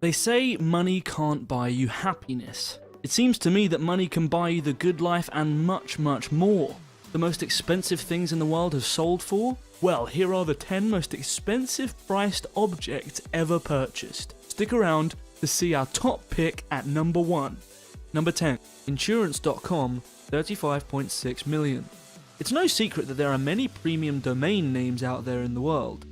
They say money can't buy you happiness. It seems to me that money can buy you the good life and much, much more. The most expensive things in the world have sold for? Well, here are the 10 most expensive priced objects ever purchased. Stick around to see our top pick at number 1. Number 10. Insurancecom, $35.6 million. It's no secret that there are many premium domain names out there in the world.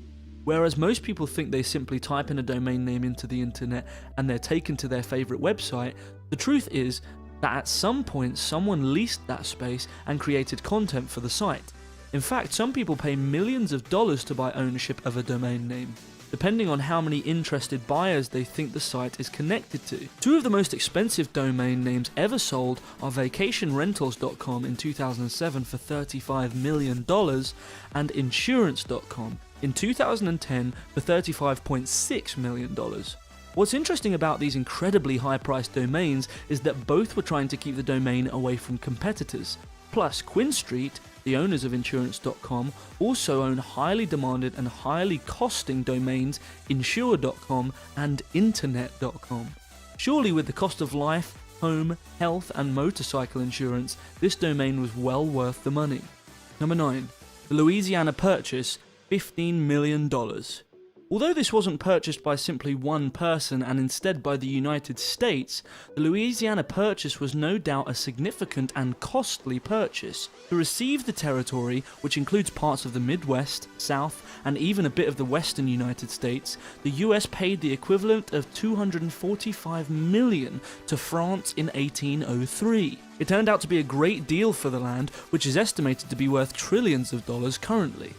Whereas most people think they simply type in a domain name into the internet and they're taken to their favourite website, the truth is that at some point someone leased that space and created content for the site. In fact, some people pay millions of dollars to buy ownership of a domain name, depending on how many interested buyers they think the site is connected to. Two of the most expensive domain names ever sold are vacationrentals.com in 2007 for $35 million and insurance.com in 2010 for $35.6 million. What's interesting about these incredibly high-priced domains is that both were trying to keep the domain away from competitors. Plus, Quinn Street, the owners of Insurance.com, also own highly demanded and highly costing domains Insure.com and Internet.com. Surely with the cost of life, home, health and motorcycle insurance, this domain was well worth the money. Number 9. The Louisiana Purchase, $15 million. Although this wasn't purchased by simply one person and instead by the United States, the Louisiana Purchase was no doubt a significant and costly purchase. To receive the territory, which includes parts of the Midwest, South, and even a bit of the Western United States, the US paid the equivalent of $245 million to France in 1803. It turned out to be a great deal for the land, which is estimated to be worth trillions of dollars currently.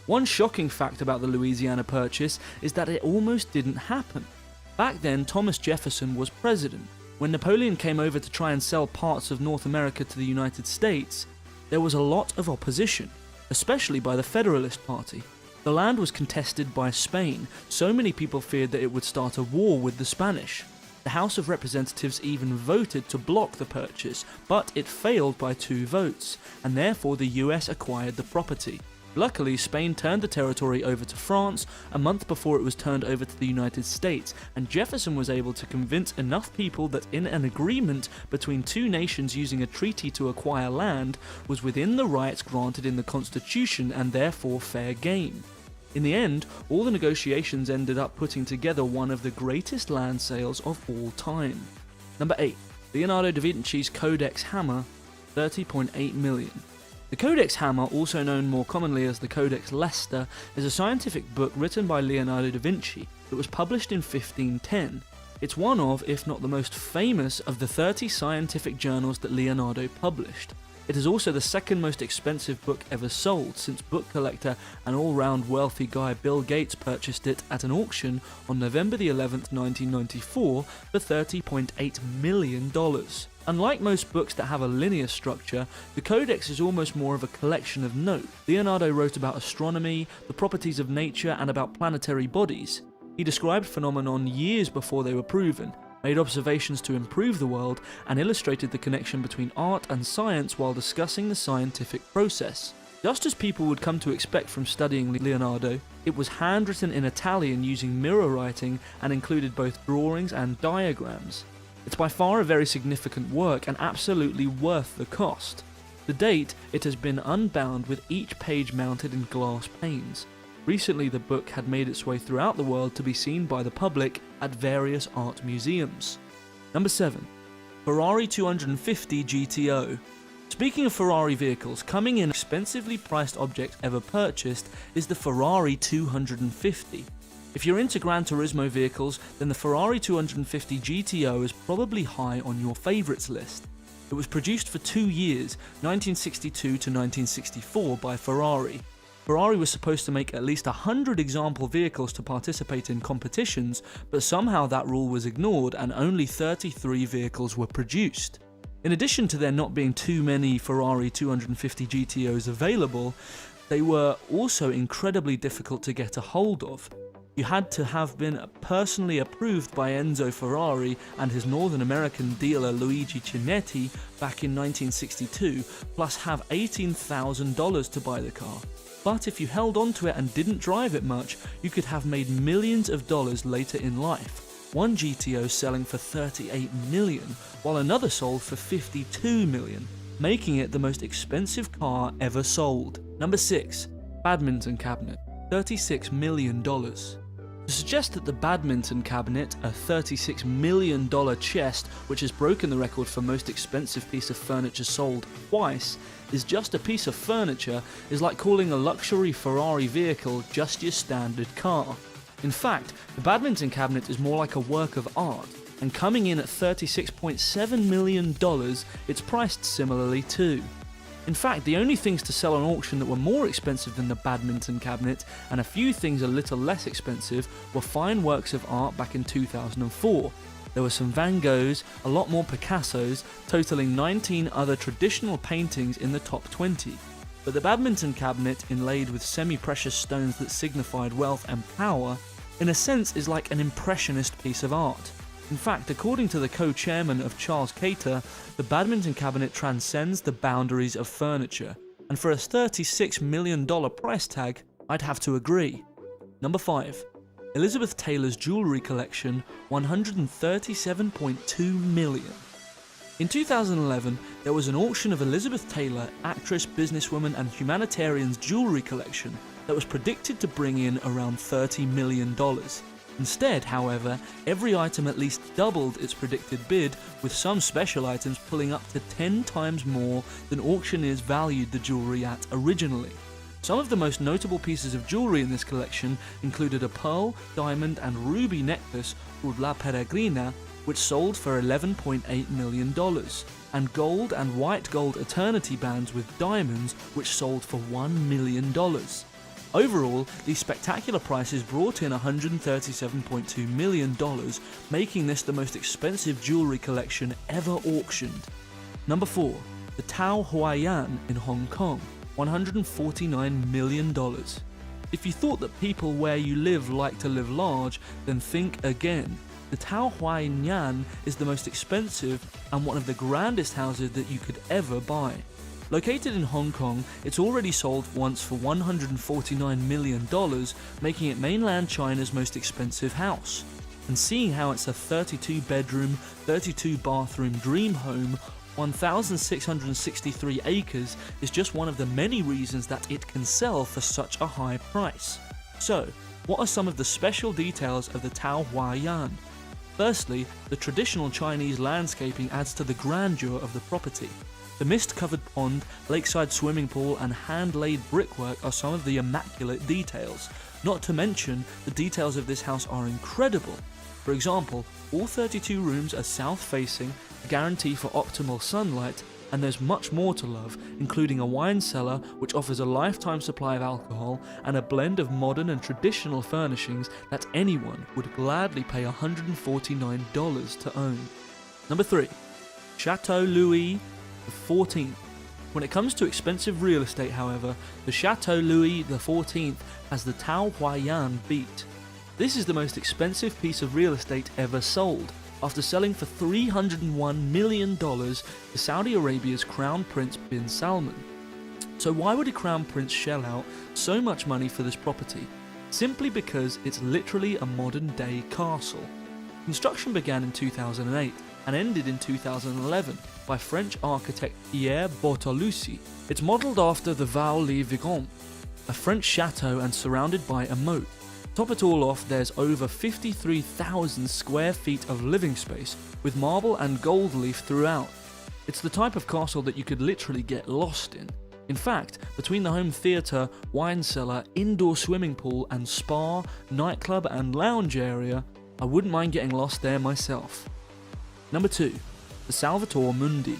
One shocking fact about the Louisiana Purchase is that it almost didn't happen. Back then, Thomas Jefferson was president. When Napoleon came over to try and sell parts of North America to the United States, there was a lot of opposition, especially by the Federalist Party. The land was contested by Spain, so many people feared that it would start a war with the Spanish. The House of Representatives even voted to block the purchase, but it failed by 2 votes, and therefore the US acquired the property. Luckily, Spain turned the territory over to France a month before it was turned over to the United States, and Jefferson was able to convince enough people that in an agreement between 2 nations using a treaty to acquire land was within the rights granted in the Constitution and therefore fair game. In the end, all the negotiations ended up putting together one of the greatest land sales of all time. Number 8. Leonardo da Vinci's Codex Hammer, $30.8 million. The Codex Hammer, also known more commonly as the Codex Leicester, is a scientific book written by Leonardo da Vinci that was published in 1510. It's one of, if not the most famous, of the 30 scientific journals that Leonardo published. It is also the second most expensive book ever sold, since book collector and all-round wealthy guy Bill Gates purchased it at an auction on November the 11th, 1994 for $30.8 million. Unlike most books that have a linear structure, the Codex is almost more of a collection of notes. Leonardo wrote about astronomy, the properties of nature, and about planetary bodies. He described phenomena years before they were proven, made observations to improve the world, and illustrated the connection between art and science while discussing the scientific process. Just as people would come to expect from studying Leonardo, it was handwritten in Italian using mirror writing and included both drawings and diagrams. It's by far a very significant work and absolutely worth the cost. To date, it has been unbound with each page mounted in glass panes. Recently, the book had made its way throughout the world to be seen by the public at various art museums. Number 7. Ferrari 250 GTO. Speaking of Ferrari vehicles, coming in expensively priced object ever purchased is the Ferrari 250. If you're into Gran Turismo vehicles, then the Ferrari 250 GTO is probably high on your favourites list. It was produced for 2 years, 1962 to 1964, by Ferrari. Ferrari was supposed to make at least 100 example vehicles to participate in competitions, but somehow that rule was ignored and only 33 vehicles were produced. In addition to there not being too many Ferrari 250 GTOs available, they were also incredibly difficult to get a hold of. You had to have been personally approved by Enzo Ferrari and his Northern American dealer Luigi Cinetti back in 1962, plus have $18,000 to buy the car. But if you held on to it and didn't drive it much, you could have made millions of dollars later in life. one GTO selling for 38 million, while another sold for 52 million, making it the most expensive car ever sold. Number 6. Badminton Cabinet, $36 million. To suggest that the Badminton Cabinet, a $36 million chest which has broken the record for most expensive piece of furniture sold twice, is just a piece of furniture is like calling a luxury Ferrari vehicle just your standard car. In fact, the Badminton Cabinet is more like a work of art, and coming in at $36.7 million, it's priced similarly too. In fact, the only things to sell on auction that were more expensive than the Badminton Cabinet, and a few things a little less expensive, were fine works of art back in 2004. There were some Van Goghs, a lot more Picassos, totaling 19 other traditional paintings in the top 20. But the Badminton Cabinet, inlaid with semi-precious stones that signified wealth and power, in a sense is like an impressionist piece of art. In fact, according to the co-chairman of Charles Cater, the Badminton Cabinet transcends the boundaries of furniture, and for a $36 million price tag, I'd have to agree. Number 5. Elizabeth Taylor's jewellery collection, $137.2 million. In 2011, there was an auction of Elizabeth Taylor, actress, businesswoman and humanitarian's jewellery collection that was predicted to bring in around $30 million. Instead, however, every item at least doubled its predicted bid, with some special items pulling up to 10 times more than auctioneers valued the jewellery at originally. Some of the most notable pieces of jewellery in this collection included a pearl, diamond and ruby necklace called La Peregrina, which sold for $11.8 million, and gold and white gold eternity bands with diamonds which sold for $1 million. Overall, these spectacular prices brought in $137.2 million, making this the most expensive jewellery collection ever auctioned. Number 4. The Tao Wan Yan in Hong Kong, $149 million. If you thought that people where you live like to live large, then think again. The Tao Wan Yan is the most expensive and one of the grandest houses that you could ever buy. Located in Hong Kong, it's already sold once for $149 million, making it mainland China's most expensive house. And seeing how it's a 32-bedroom, 32-bathroom dream home, 1,663 acres is just one of the many reasons that it can sell for such a high price. So, what are some of the special details of the Tao Wan Yan? Firstly, the traditional Chinese landscaping adds to the grandeur of the property. The mist-covered pond, lakeside swimming pool and hand-laid brickwork are some of the immaculate details. Not to mention, the details of this house are incredible. For example, all 32 rooms are south-facing, a guarantee for optimal sunlight, and there's much more to love, including a wine cellar which offers a lifetime supply of alcohol and a blend of modern and traditional furnishings that anyone would gladly pay $149 to own. Number 3. Chateau Louis XIV. When it comes to expensive real estate, however, the Chateau Louis XIV has the Tao Wan Yan beat. This is the most expensive piece of real estate ever sold, after selling for $301 million to Saudi Arabia's Crown Prince bin Salman. So why would a Crown Prince shell out so much money for this property? Simply because it's literally a modern-day castle. Construction began in 2008 and ended in 2011 by French architect Pierre Bortolucci. It's modelled after the Vaux-le-Vicomte, a French chateau and surrounded by a moat. Top it all off, there's over 53,000 square feet of living space, with marble and gold leaf throughout. It's the type of castle that you could literally get lost in. In fact, between the home theatre, wine cellar, indoor swimming pool and spa, nightclub and lounge area, I wouldn't mind getting lost there myself. Number 2. The Salvator Mundi.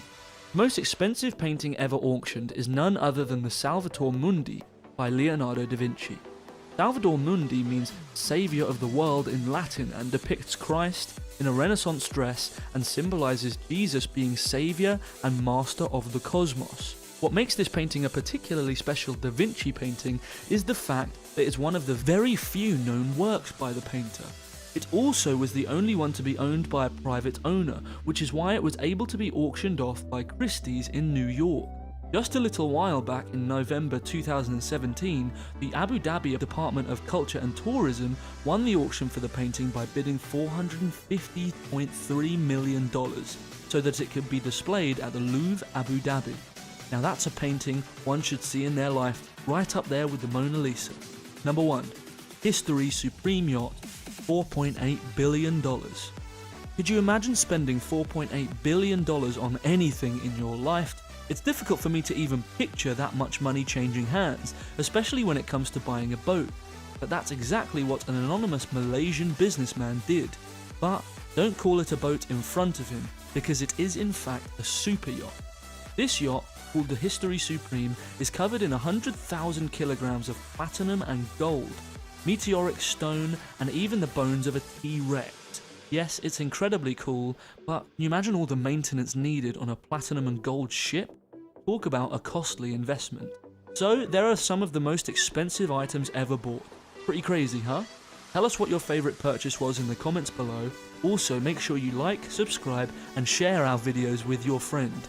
The most expensive painting ever auctioned is none other than the Salvator Mundi by Leonardo da Vinci. Salvator Mundi means saviour of the world in Latin and depicts Christ in a Renaissance dress and symbolises Jesus being saviour and master of the cosmos. What makes this painting a particularly special Da Vinci painting is the fact that it's one of the very few known works by the painter. It also was the only one to be owned by a private owner, which is why it was able to be auctioned off by Christie's in New York. Just a little while back in November 2017, the Abu Dhabi Department of Culture and Tourism won the auction for the painting by bidding $450.3 million so that it could be displayed at the Louvre Abu Dhabi. Now that's a painting one should see in their life, right up there with the Mona Lisa. Number 1. History Supreme Yacht, $4.8 billion. Could you imagine spending $4.8 billion on anything in your life? It's difficult for me to even picture that much money changing hands, especially when it comes to buying a boat. But that's exactly what an anonymous Malaysian businessman did. But don't call it a boat in front of him, because it is in fact a super yacht. This yacht, called the History Supreme, is covered in 100,000 kilograms of platinum and gold, meteoric stone, and even the bones of a T-Rex. Yes, it's incredibly cool, but can you imagine all the maintenance needed on a platinum and gold ship? Talk about a costly investment. So, there are some of the most expensive items ever bought. Pretty crazy, huh? Tell us what your favourite purchase was in the comments below. Also, make sure you like, subscribe, and share our videos with your friend.